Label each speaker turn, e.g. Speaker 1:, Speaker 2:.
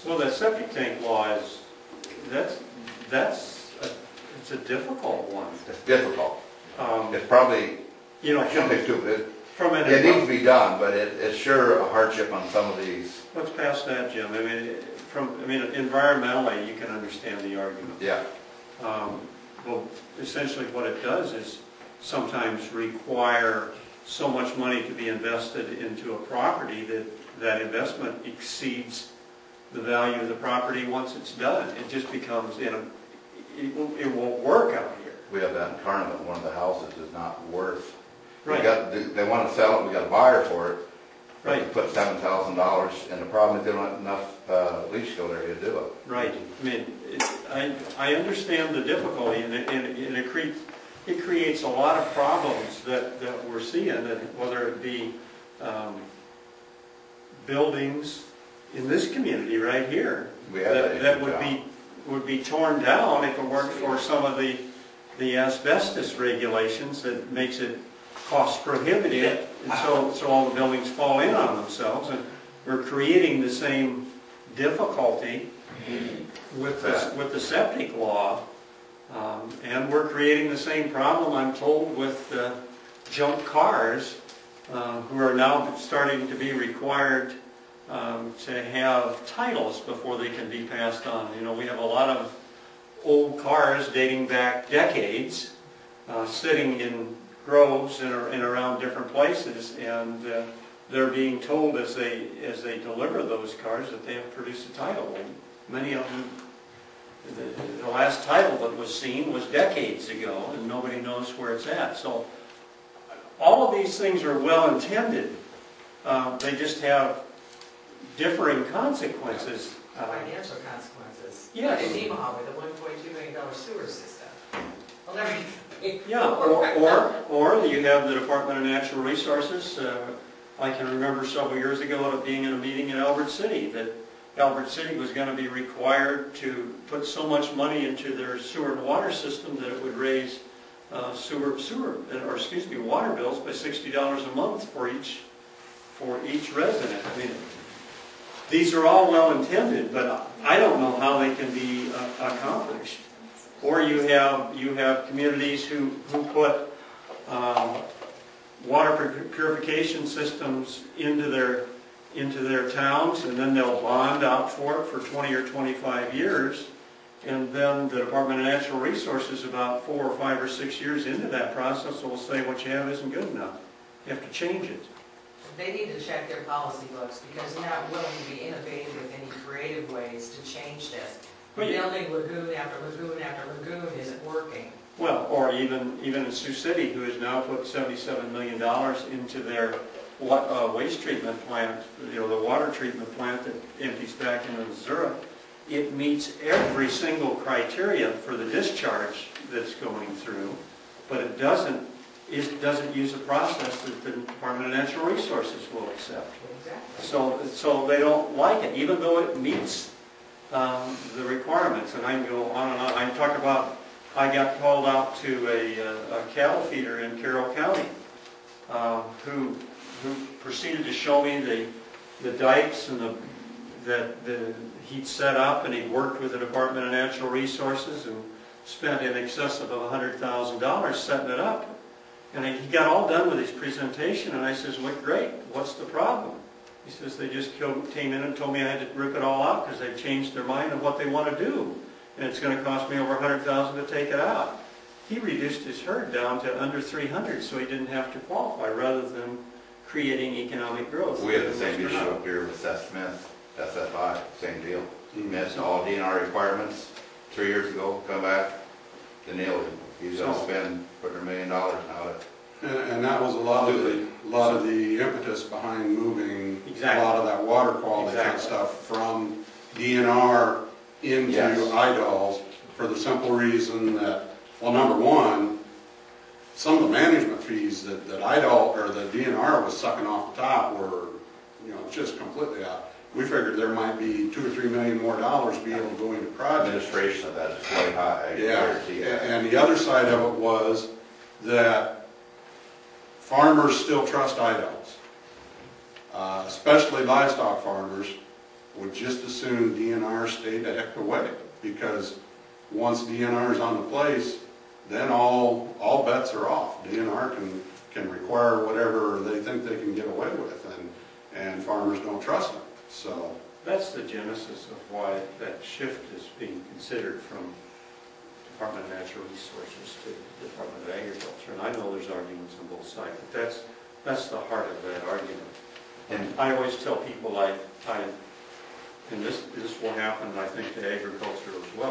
Speaker 1: Well, that septic tank law is, it's a difficult one.
Speaker 2: It's difficult. It's probably,
Speaker 1: you know,
Speaker 2: I shouldn't say stupid.
Speaker 1: From an
Speaker 2: It needs to be done, but it's sure a hardship on some of these.
Speaker 1: What's past that, Jim? I mean, environmentally, you can understand the argument.
Speaker 2: Yeah.
Speaker 1: Well, essentially what it does is sometimes require so much money to be invested into a property that that investment exceeds the value of the property once it's done. It just becomes, it won't work out here.
Speaker 2: We have that in Carnivant. One of the houses is not worth.
Speaker 1: Right.
Speaker 2: They want to sell it. We got a buyer for it.
Speaker 1: Right.
Speaker 2: We put $7,000, and the problem is they don't have enough leach field area to do it.
Speaker 1: Right. I mean, I understand the difficulty, and it creates a lot of problems that we're seeing, whether it be buildings in this community right here that would be torn down if it weren't for some of the asbestos regulations that makes it cost prohibitive, and so all the buildings fall in on themselves, and we're creating the same difficulty with the septic law, and we're creating the same problem, I'm told, with junk cars who are now starting to be required to have titles before they can be passed on. You know, we have a lot of old cars dating back decades sitting in groves and around different places, and they're being told as they deliver those cars that they have to produce a title. And many of them, the last title that was seen was decades ago, and nobody knows where it's at. So all of these things are well intended. They just have differing consequences.
Speaker 3: Financial consequences.
Speaker 1: Yes.
Speaker 3: Like in Nemaha with a $1.2 million sewer system. Well, everything.
Speaker 1: Yeah, or you have the Department of Natural Resources. I can remember several years ago being in a meeting in Albert City that Albert City was going to be required to put so much money into their sewer and water system that it would raise water bills by $60 a month for each resident. I mean, these are all well intended, but I don't know how they can be accomplished. Or you have communities who put water purification systems into their towns, and then they'll bond out for it for 20 or 25 years, and then the Department of Natural Resources, about 4 or 5 or 6 years into that process, will say what you have isn't good enough. You have to change it.
Speaker 3: They need to check their policy books because they're not willing to be innovative with any creative ways to change this. Building lagoon after lagoon after lagoon isn't working. Well,
Speaker 1: or even in Sioux City, who has now put $77 million into their waste treatment plant, you know, the water treatment plant that empties back into Missouri. It meets every single criteria for the discharge that's going through, but it doesn't use a process that the Department of Natural Resources will accept.
Speaker 3: Exactly.
Speaker 1: So they don't like it, even though it meets the requirements. And I can go on and on. I'm talking about, I got called out to a cattle feeder in Carroll County who proceeded to show me the dikes and that he'd set up, and he worked with the Department of Natural Resources and spent in excess of $100,000 setting it up. And he got all done with his presentation, and I says, "Well, great, what's the problem?" He says, "They just came in and told me I had to rip it all out because they've changed their mind on what they want to do. And it's going to cost me over $100,000 to take it out." He reduced his herd down to under 300 so he didn't have to qualify, rather than creating economic growth.
Speaker 2: We have the same issue up here with Seth Smith, SFI, same deal. He missed all DNR requirements 3 years ago, come back, they nailed him. He's going to spend $1 million now.
Speaker 4: And that was a lot of the impetus behind moving
Speaker 1: exactly.
Speaker 4: a lot of that water quality
Speaker 1: exactly.
Speaker 4: stuff from DNR into
Speaker 2: yes.
Speaker 4: IDOLs for the simple reason that, well, number one, some of the management fees that IDOL or the DNR was sucking off the top were, just completely out. We figured there might be $2 or $3 million more be able to go into projects.
Speaker 2: Administration of that is quite high.
Speaker 4: Yeah, and the other side of it was that farmers still trust IDOLs, especially livestock farmers. would just as soon DNR stay the heck away, because once DNR is on the place, then all bets are off. DNR can require whatever they think they can get away with, and farmers don't trust them. So
Speaker 1: that's the genesis of why that shift is being considered from Department of Natural Resources to Department of Agriculture. And I know there's arguments on both sides, but that's the heart of that argument. And I always tell people, and this will happen, I think, to agriculture as well.